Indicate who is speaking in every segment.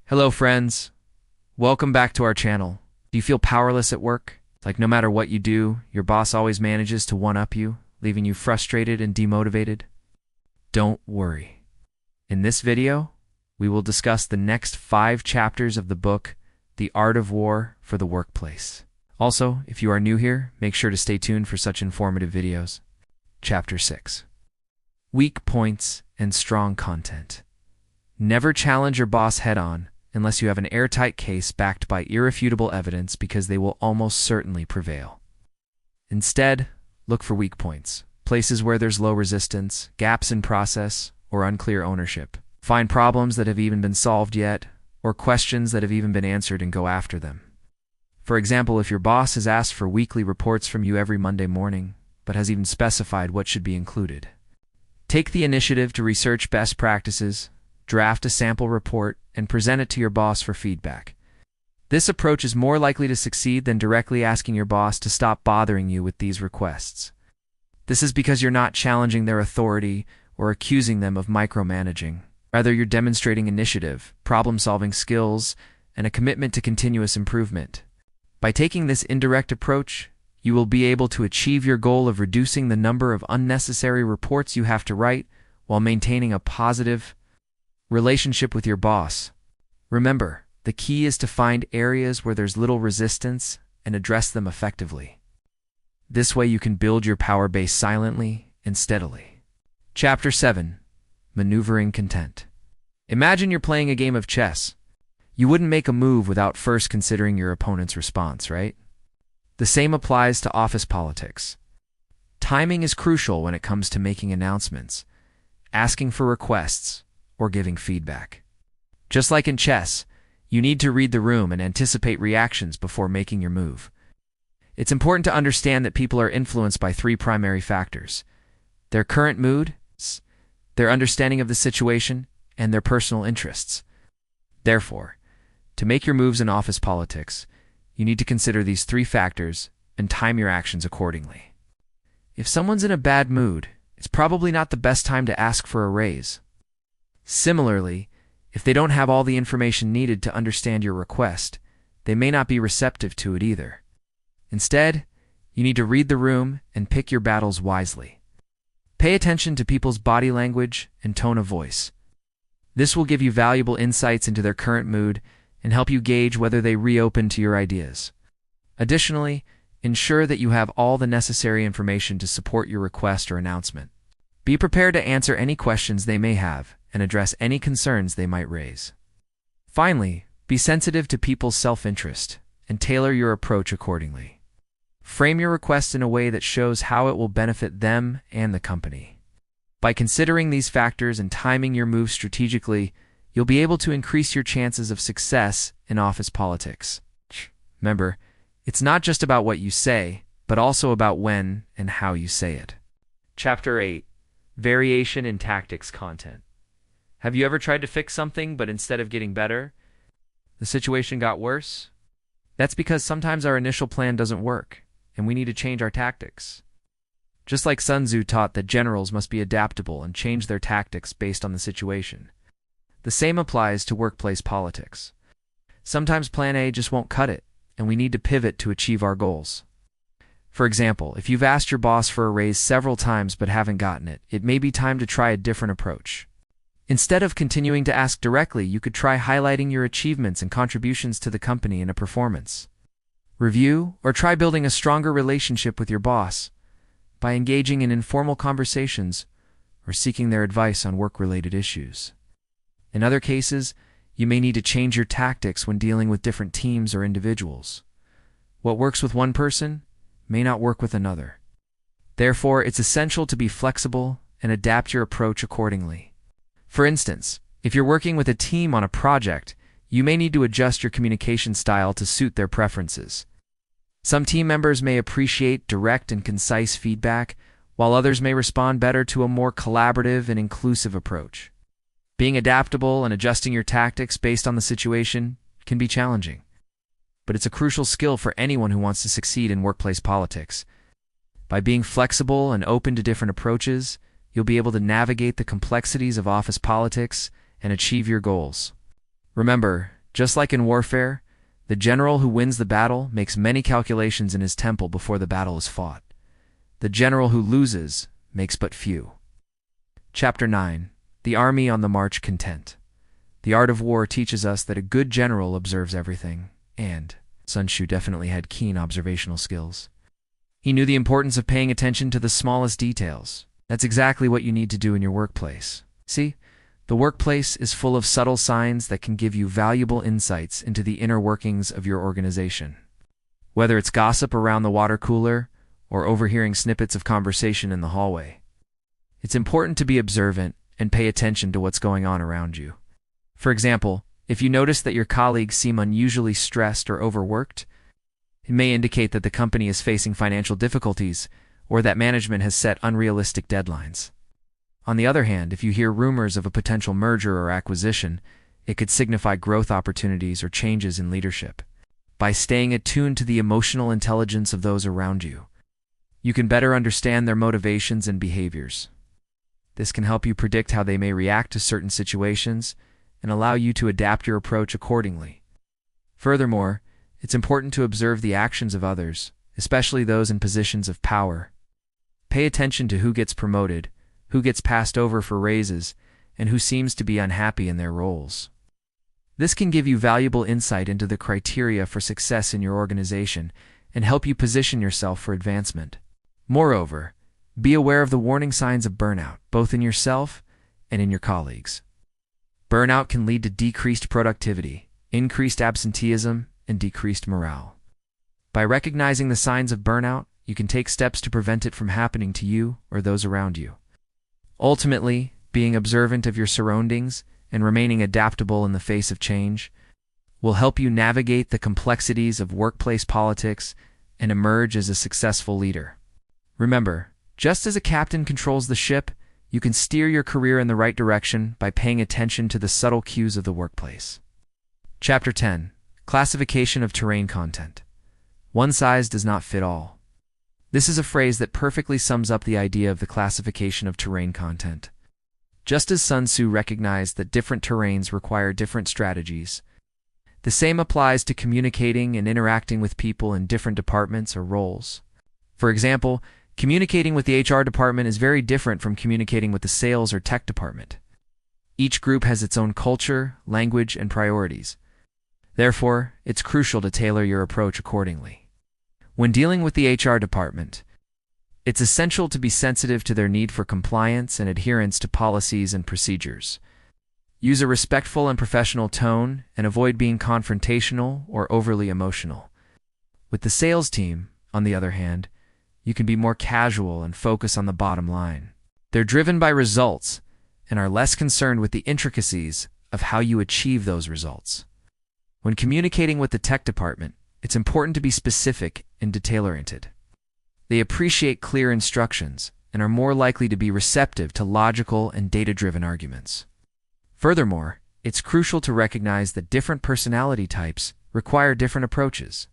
Speaker 1: Hello friends, welcome back to our channel. Do you feel powerless at work? Like no matter what you do, your boss always manages to one-up you, leaving you frustrated and demotivated? Don't worry. In this video, we will discuss the next 5 chapters of the book, The Art of War for the Workplace. Also, if you are new here, make sure to stay tuned for such informative videos. Chapter 6. Weak Points and Strong Content. Never challenge your boss head-on unless you have an airtight case backed by irrefutable evidence, because they will almost certainly prevail. Instead, look for weak points, places where there's low resistance, gaps in process, or unclear ownership. Find problems that have even been solved yet, or questions that have even been answered, and go after them. For example, if your boss has asked for weekly reports from you every Monday morning, but has even specified what should be included, take the initiative to research best practices, draft a sample report, and present it to your boss for feedback. This approach is more likely to succeed than directly asking your boss to stop bothering you with these requests. This is because you're not challenging their authority or accusing them of micromanaging. Rather, you're demonstrating initiative, problem-solving skills, and a commitment to continuous improvement. By taking this indirect approach, you will be able to achieve your goal of reducing the number of unnecessary reports you have to write while maintaining a positive relationship with your boss. Remember, the key is to find areas where there's little resistance and address them effectively. This way you can build your power base silently and steadily. Chapter 7. Maneuvering Content. Imagine you're playing a game of chess. You wouldn't make a move without first considering your opponent's response, right? The same applies to office politics. Timing is crucial when it comes to making announcements, asking for requests, or giving feedback. Just like in chess, you need to read the room and anticipate reactions before making your move. It's important to understand that people are influenced by 3 primary factors: their current mood, their understanding of the situation, and their personal interests. Therefore, to make your moves in office politics, you need to consider these 3 factors and time your actions accordingly. If someone's in a bad mood, it's probably not the best time to ask for a raise. Similarly, if they don't have all the information needed to understand your request, they may not be receptive to it either. Instead, you need to read the room and pick your battles wisely. Pay attention to people's body language and tone of voice. This will give you valuable insights into their current mood and help you gauge whether they reopen to your ideas. Additionally, ensure that you have all the necessary information to support your request or announcement. Be prepared to answer any questions they may have and address any concerns they might raise. Finally, be sensitive to people's self-interest and tailor your approach accordingly. Frame your request in a way that shows how it will benefit them and the company. By considering these factors and timing your moves strategically, you'll be able to increase your chances of success in office politics. Remember, it's not just about what you say, but also about when and how you say it. Chapter 8. Variation in Tactics Content. Have you ever tried to fix something, but instead of getting better, the situation got worse? That's because sometimes our initial plan doesn't work, and we need to change our tactics. Just like Sun Tzu taught that generals must be adaptable and change their tactics based on the situation, the same applies to workplace politics. Sometimes plan A just won't cut it, and we need to pivot to achieve our goals. For example, if you've asked your boss for a raise several times but haven't gotten it, it may be time to try a different approach. Instead of continuing to ask directly, you could try highlighting your achievements and contributions to the company in a performance review, or try building a stronger relationship with your boss by engaging in informal conversations or seeking their advice on work-related issues. In other cases, you may need to change your tactics when dealing with different teams or individuals. What works with one person may not work with another. Therefore, it's essential to be flexible and adapt your approach accordingly. For instance, if you're working with a team on a project, you may need to adjust your communication style to suit their preferences. Some team members may appreciate direct and concise feedback, while others may respond better to a more collaborative and inclusive approach. Being adaptable and adjusting your tactics based on the situation can be challenging, but it's a crucial skill for anyone who wants to succeed in workplace politics. By being flexible and open to different approaches, you'll be able to navigate the complexities of office politics and achieve your goals. Remember, Just like in warfare, the general who wins the battle makes many calculations in his temple before the battle is fought. The general who loses makes but few. Chapter 9. The Army on the March Content. The art of war teaches us that a good general observes everything, and Sun Tzu definitely had keen observational skills. He knew the importance of paying attention to the smallest details. That's exactly what you need to do in your workplace. See, the workplace is full of subtle signs that can give you valuable insights into the inner workings of your organization. Whether it's gossip around the water cooler or overhearing snippets of conversation in the hallway, it's important to be observant and pay attention to what's going on around you. For example, if you notice that your colleagues seem unusually stressed or overworked, it may indicate that the company is facing financial difficulties or that management has set unrealistic deadlines. On the other hand, if you hear rumors of a potential merger or acquisition, it could signify growth opportunities or changes in leadership. By staying attuned to the emotional intelligence of those around you, you can better understand their motivations and behaviors. This can help you predict how they may react to certain situations and allow you to adapt your approach accordingly. Furthermore, it's important to observe the actions of others, especially those in positions of power. Pay attention to who gets promoted, who gets passed over for raises, and who seems to be unhappy in their roles. This can give you valuable insight into the criteria for success in your organization and help you position yourself for advancement. Moreover, be aware of the warning signs of burnout, both in yourself and in your colleagues. Burnout can lead to decreased productivity, increased absenteeism, and decreased morale. By recognizing the signs of burnout, you can take steps to prevent it from happening to you or those around you. Ultimately, being observant of your surroundings and remaining adaptable in the face of change will help you navigate the complexities of workplace politics and emerge as a successful leader. Remember, just as a captain controls the ship, you can steer your career in the right direction by paying attention to the subtle cues of the workplace. Chapter 10. Classification of terrain content. One size does not fit all. This is a phrase that perfectly sums up the idea of the classification of terrain content. Just as Sun Tzu recognized that different terrains require different strategies, the same applies to communicating and interacting with people in different departments or roles. For example, communicating with the HR department is very different from communicating with the sales or tech department. Each group has its own culture, language, and priorities. Therefore, it's crucial to tailor your approach accordingly. When dealing with the HR department, it's essential to be sensitive to their need for compliance and adherence to policies and procedures. Use a respectful and professional tone and avoid being confrontational or overly emotional. With the sales team, on the other hand, you can be more casual and focus on the bottom line. They're driven by results and are less concerned with the intricacies of how you achieve those results. When communicating with the tech department, it's important to be specific and detail-oriented. They appreciate clear instructions and are more likely to be receptive to logical and data-driven arguments. Furthermore, it's crucial to recognize that different personality types require different approaches.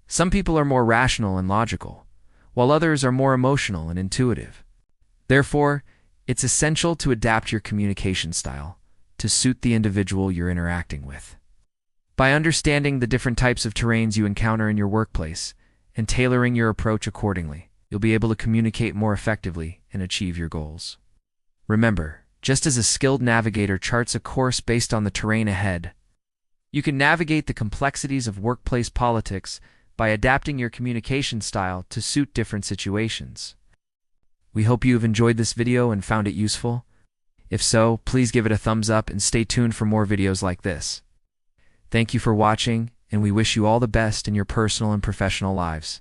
Speaker 1: Some people are more rational and logical, while others are more emotional and intuitive. Therefore, it's essential to adapt your communication style to suit the individual you're interacting with. By understanding the different types of terrains you encounter in your workplace and tailoring your approach accordingly, you'll be able to communicate more effectively and achieve your goals. Remember, just as a skilled navigator charts a course based on the terrain ahead, you can navigate the complexities of workplace politics by adapting your communication style to suit different situations. We hope you have enjoyed this video and found it useful. If so, please give it a thumbs up and stay tuned for more videos like this. Thank you for watching, and we wish you all the best in your personal and professional lives.